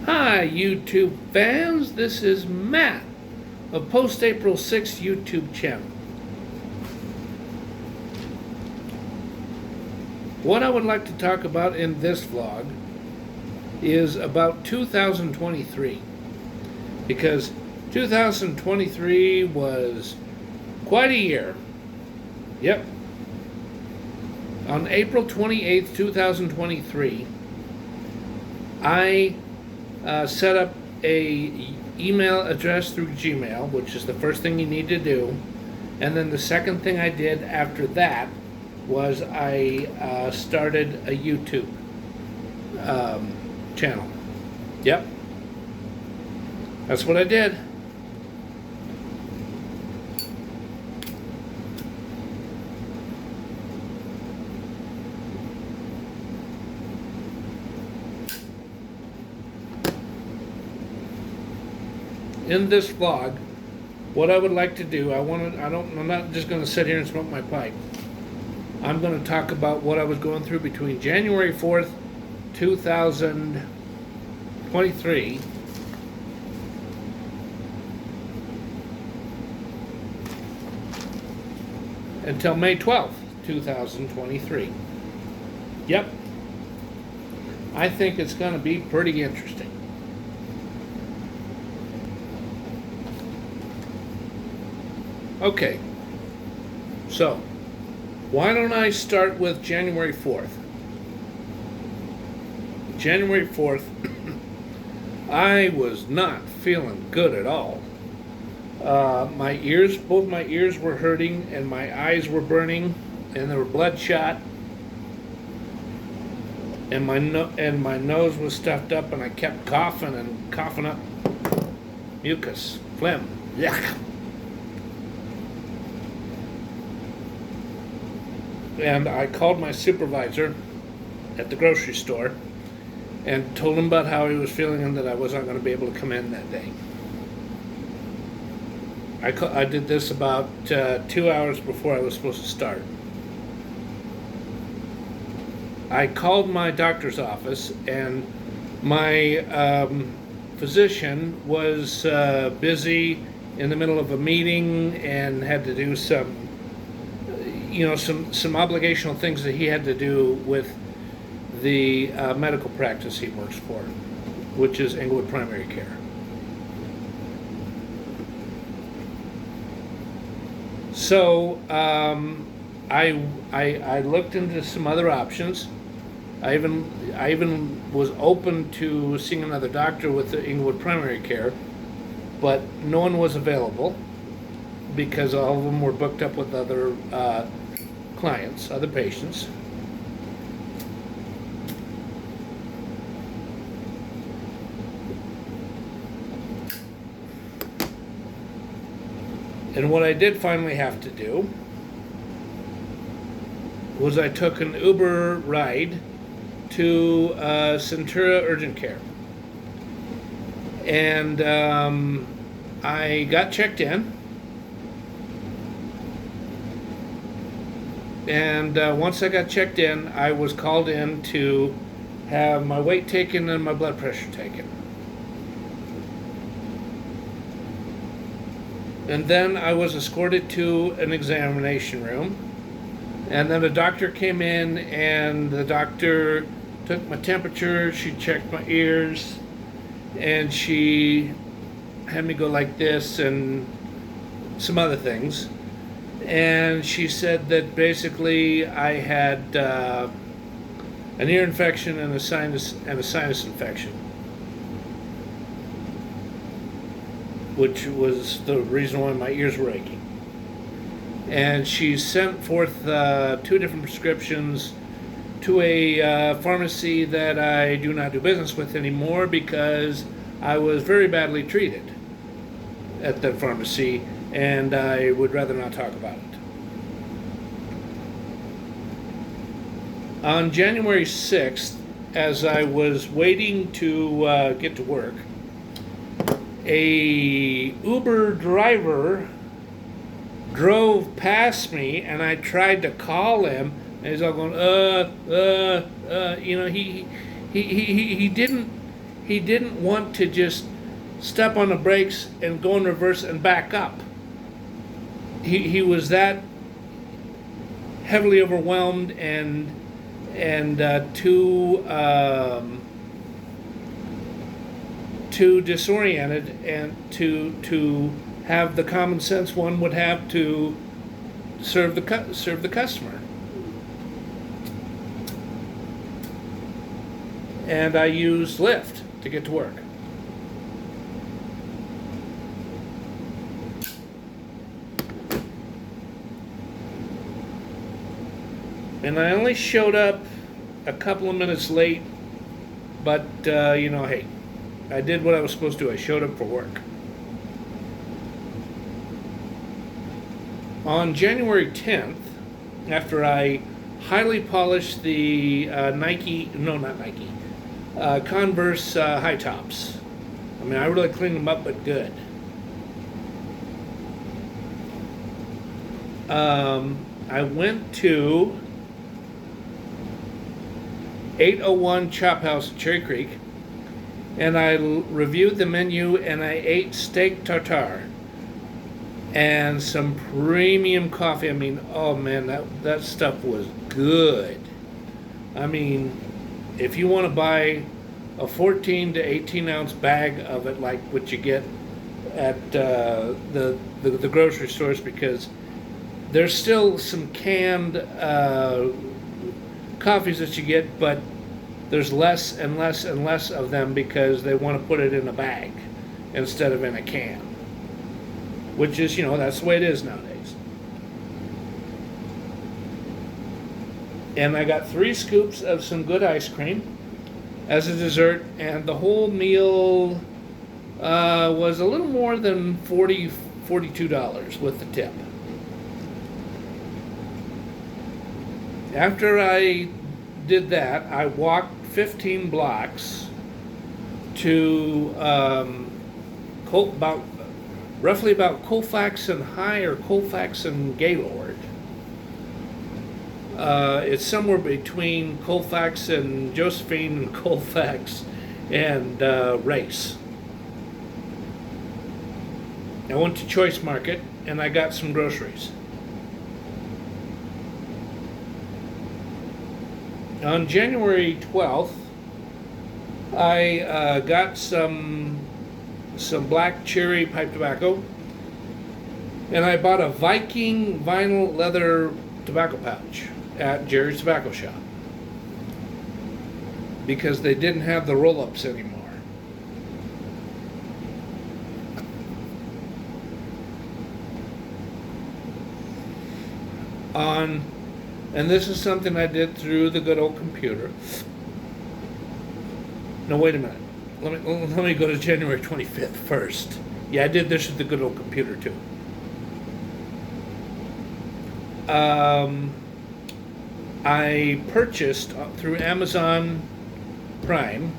Hi, YouTube fans. This is Matt of Post April 6th YouTube channel. What I would like to talk about in this vlog is about 2023, because 2023 was quite a year. Yep. On April 28th, 2023, I set up a email address through Gmail, which is the first thing you need to do. And then the second thing I did after that was I started a YouTube channel. Yep. That's what I did. In this vlog, what I would like to do, I'm not just going to sit here and smoke my pipe. I'm going to talk about what I was going through between January 4th, 2023 until May 12th, 2023. Yep. I think it's going to be pretty interesting. Okay, so why don't I start with January 4th? January 4th, I was not feeling good at all. Both my ears were hurting, and my eyes were burning, and they were bloodshot, and my nose was stuffed up, and I kept coughing up mucus, phlegm, yuck. And I called my supervisor at the grocery store and told him about how he was feeling and that I wasn't going to be able to come in that day. I did this about 2 hours before I was supposed to start. I called my doctor's office, and my physician was busy in the middle of a meeting and had to do some obligational things that he had to do with the medical practice he works for, which is Inglewood Primary Care. So I looked into some other options. I even was open to seeing another doctor with the Inglewood Primary Care, but no one was available because all of them were booked up with other clients, other patients. And what I did finally have to do was I took an Uber ride to Centura Urgent Care. And I got checked in. And once I got checked in, I was called in to have my weight taken and my blood pressure taken. And then I was escorted to an examination room. And then a doctor came in, and the doctor took my temperature, she checked my ears, and she had me go like this and some other things. And she said that basically I had an ear infection and a sinus infection, which was the reason why my ears were aching. And she sent forth 2 different prescriptions to a pharmacy that I do not do business with anymore because I was very badly treated at that pharmacy, and I would rather not talk about it. On January 6th, as I was waiting to get to work, a Uber driver drove past me, and I tried to call him, and he's all going, he didn't he didn't want to just step on the brakes and go in reverse and back up. He was that heavily overwhelmed and too disoriented, and to have the common sense one would have to serve the customer. And I used Lyft to get to work. And I only showed up a couple of minutes late, but hey, I did what I was supposed to. I showed up for work. On January 10th, after I highly polished the Converse high tops. I mean, I really cleaned them up, but good. I went to 801 CHOPHOUSE at Cherry Creek, and I reviewed the menu, and I ate steak tartare and some premium coffee. I mean, oh man, that stuff was good. I mean, if you want to buy a 14 to 18 ounce bag of it, like what you get at the grocery stores, because there's still some canned coffees that you get, but there's less and less and less of them because they want to put it in a bag instead of in a can, which is, that's the way it is nowadays. And I got 3 scoops of some good ice cream as a dessert, and the whole meal was a little more than $42 with the tip. After I did that, I walked 15 blocks to roughly about Colfax and High, or Colfax and Gaylord. It's somewhere between Colfax and Josephine and Colfax and Race. I went to Choice Market and I got some groceries. On January 12th, I got some black cherry pipe tobacco, and I bought a Viking vinyl leather tobacco pouch at Jerry's Tobacco Shop because they didn't have the roll-ups anymore. And this is something I did through the good old computer. No, wait a minute. Let me go to January 25th first. Yeah, I did this with the good old computer too. I purchased through Amazon Prime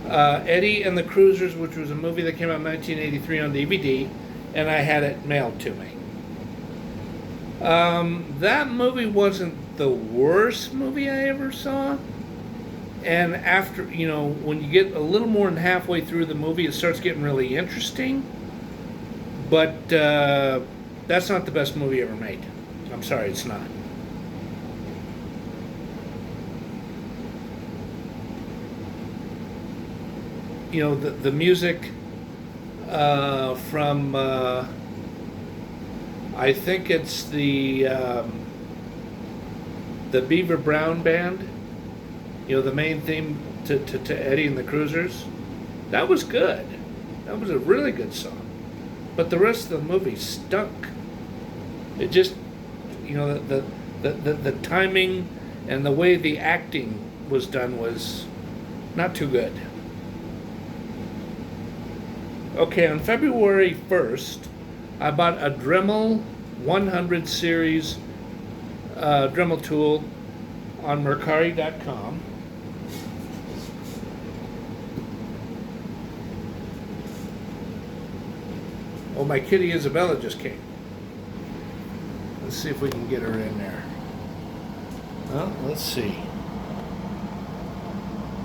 Eddie and the Cruisers, which was a movie that came out in 1983 on DVD, and I had it mailed to me. That movie wasn't the worst movie I ever saw. And after, when you get a little more than halfway through the movie, it starts getting really interesting. But that's not the best movie ever made. I'm sorry, it's not. The music from... I think it's the Beaver Brown Band, the main theme to Eddie and the Cruisers. That was good. That was a really good song. But the rest of the movie stunk. It just, the timing and the way the acting was done was not too good. Okay, on February 1st, I bought a Dremel 100 series Dremel tool on Mercari.com. Oh, my kitty Isabella just came. Let's see if we can get her in there. Well, let's see.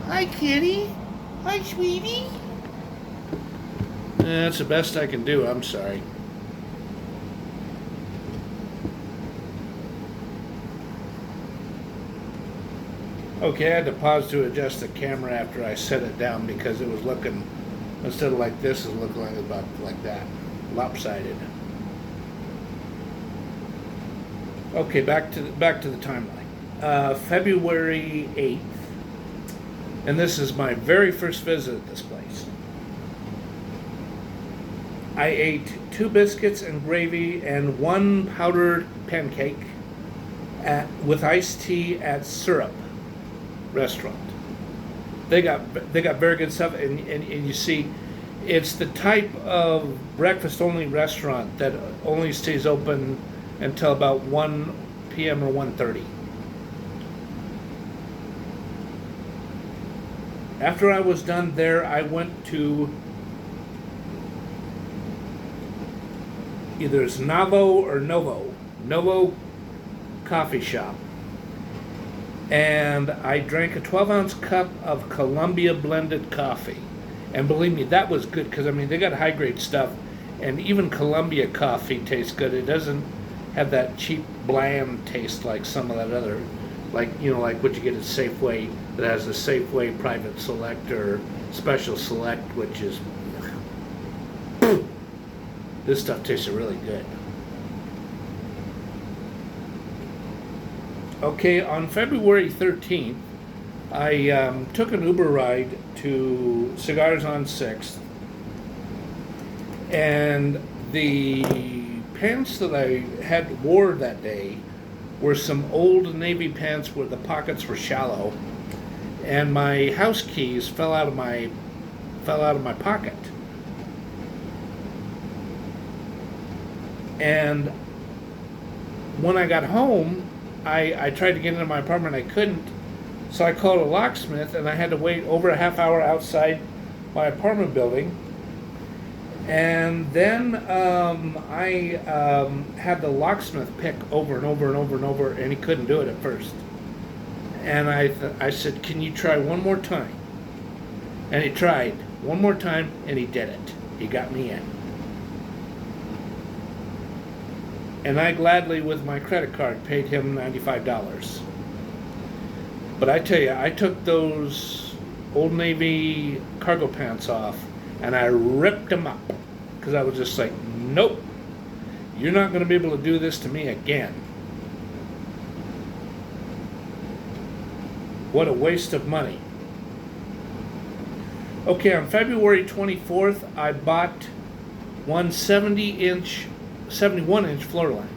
Hi, kitty. Hi, sweetie. That's the best I can do, I'm sorry. Okay, I had to pause to adjust the camera after I set it down because it was looking, instead of like this, it was looking like about like that, lopsided. Okay, back to the timeline. February 8th, and this is my very first visit at this place. I ate 2 biscuits and gravy and 1 powdered pancake with iced tea at Syrup restaurant. They got very good stuff, and you see, it's the type of breakfast only restaurant that only stays open until about 1 p.m. or 1:30. After I was done there, I went to either it's NOVO or NOVO coffee shop. And I drank a 12-ounce cup of Columbia blended coffee. And believe me, that was good because, I mean, they got high-grade stuff. And even Columbia coffee tastes good. It doesn't have that cheap, bland taste like some of that other, like, you know, like what you get at Safeway that has a Safeway Private Select or Special Select, which is, this stuff tastes really good. Okay, on February 13th, I took an Uber ride to Cigars on 6th, and the pants that I had wore that day were some old Navy pants where the pockets were shallow, and my house keys fell out of my pocket. And when I got home, I tried to get into my apartment, I couldn't, so I called a locksmith, and I had to wait over a half hour outside my apartment building. And then I had the locksmith pick over and over and over and over, and he couldn't do it at first. And I said, can you try one more time? And he tried one more time, and he did it. He got me in. And I gladly, with my credit card, paid him $95. But I tell you, I took those Old Navy cargo pants off, and I ripped them up, because I was just like, nope, you're not going to be able to do this to me again. What a waste of money. Okay, on February 24th, I bought one 71-inch floor lamp.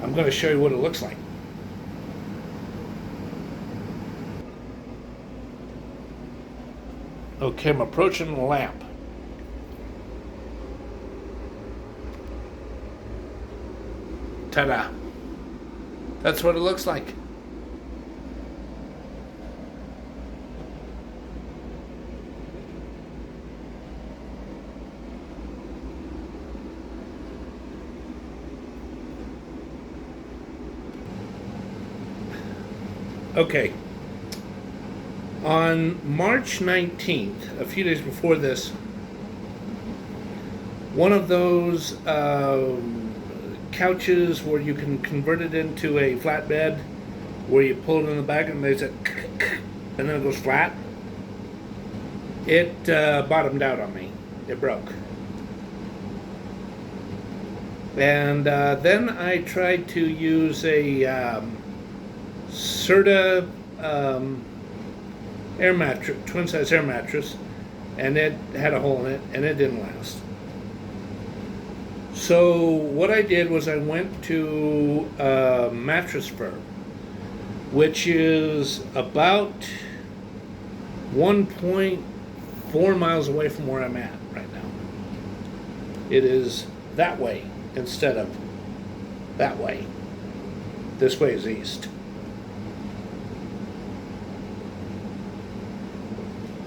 I'm going to show you what it looks like. Okay, I'm approaching the lamp. Ta-da! That's what it looks like. Okay. On March 19th, a few days before this, one of those couches where you can convert it into a flatbed, where you pull it in the back and there's a and then it goes flat, it bottomed out on me. It broke. And then I tried to use a Serta air mattress, twin size air mattress, and it had a hole in it, and it didn't last. So what I did was I went to Mattress Firm, which is about 1.4 miles away from where I'm at right now. It is that way instead of that way. This way is east.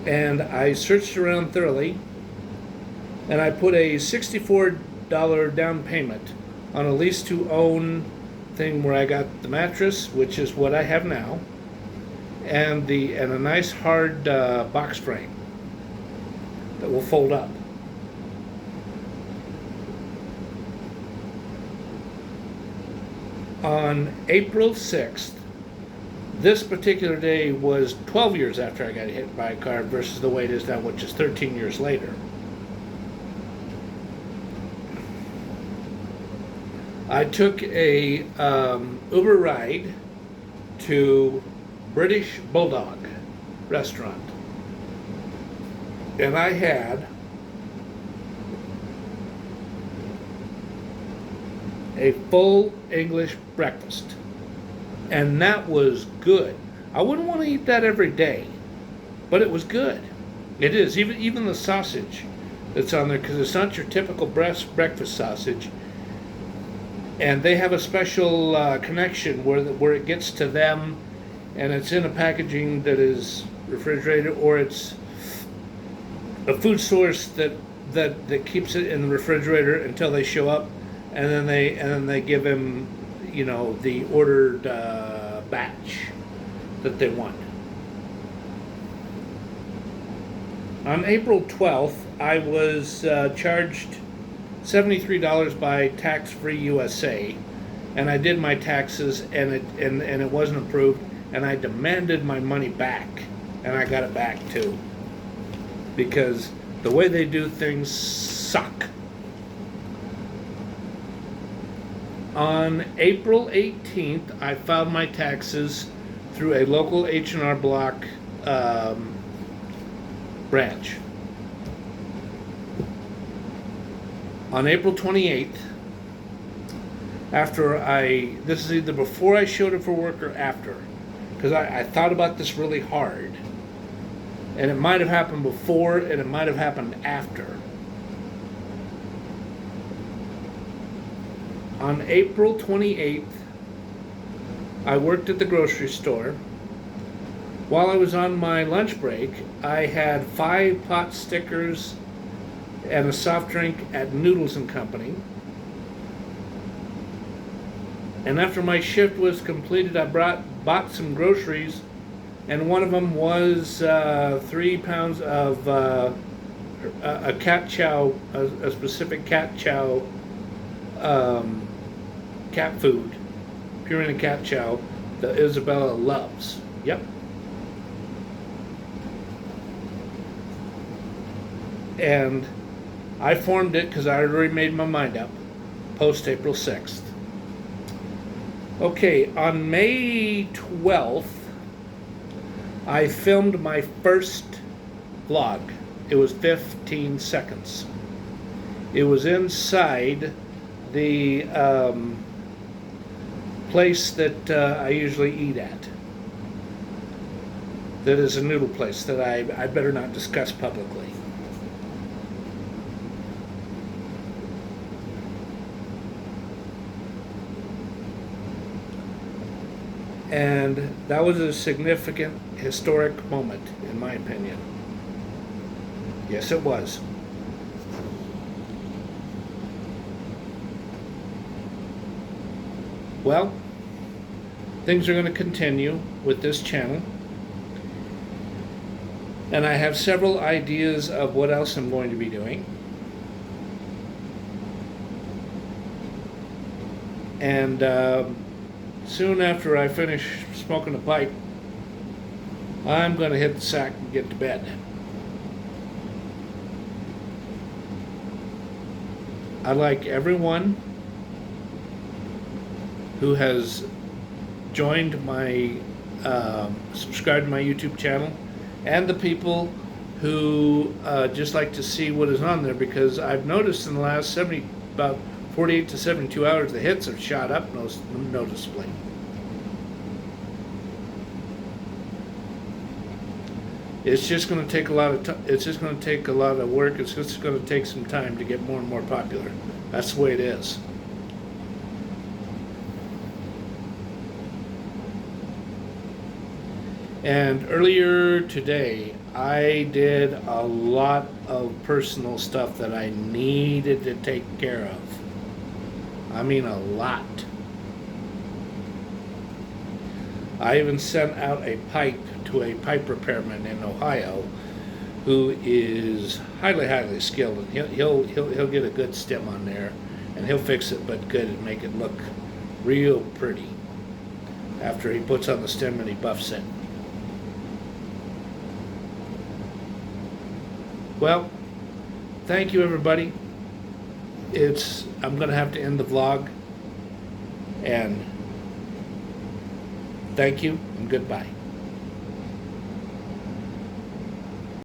And I searched around thoroughly, and I put a $64 down payment on a lease to own thing where I got the mattress, which is what I have now, and a nice hard box frame that will fold up. On April 6th, this particular day was 12 years after I got hit by a car versus the way it is now, which is 13 years later. I took a Uber ride to British Bulldog restaurant, and I had a full English breakfast, and that was good. I wouldn't want to eat that every day, but it was good. It is, even the sausage that's on there, because it's not your typical breakfast sausage, and they have a special connection where it gets to them, and it's in a packaging that is refrigerated, or it's a food source that keeps it in the refrigerator until they show up, and then they give him, you know, the ordered batch that they want. On April 12th, I was charged $73 by Tax Free USA, and I did my taxes, and it wasn't approved, and I demanded my money back, and I got it back too, because the way they do things suck. On April 18th, I filed my taxes through a local H&R Block branch. On April 28th, this is either before I showed up for work or after, because I thought about this really hard, and it might have happened before and it might have happened after. On April 28th, I worked at the grocery store. While I was on my lunch break, I had 5 pot stickers and a soft drink at Noodles and Company. And after my shift was completed, I bought some groceries, and one of them was 3 pounds of a cat chow, a specific cat chow, cat food, Purina cat chow that Isabella loves. Yep. And I formed it because I already made my mind up post April 6th. Okay, on May 12th, I filmed my first vlog. It was 15 seconds. It was inside the place that I usually eat at. That is a noodle place that I better not discuss publicly. And that was a significant, historic moment, in my opinion. Yes, it was. Well, things are going to continue with this channel. And I have several ideas of what else I'm going to be doing. And soon after I finish smoking a pipe, I'm going to hit the sack and get to bed. I'd like everyone who has joined my, subscribed to my YouTube channel, and the people who just like to see what is on there, because I've noticed in the last about 48 to 72 hours, the hits have shot up noticeably. It's just going to take a lot of it's just going to take a lot of work. It's just going to take some time to get more and more popular. That's the way it is. And earlier today, I did a lot of personal stuff that I needed to take care of. I mean, a lot. I even sent out a pipe to a pipe repairman in Ohio who is highly skilled, and he'll get a good stem on there, and he'll fix it but good and make it look real pretty after he puts on the stem and he buffs it. Well, thank you everybody. I'm gonna have to end the vlog, and thank you and goodbye.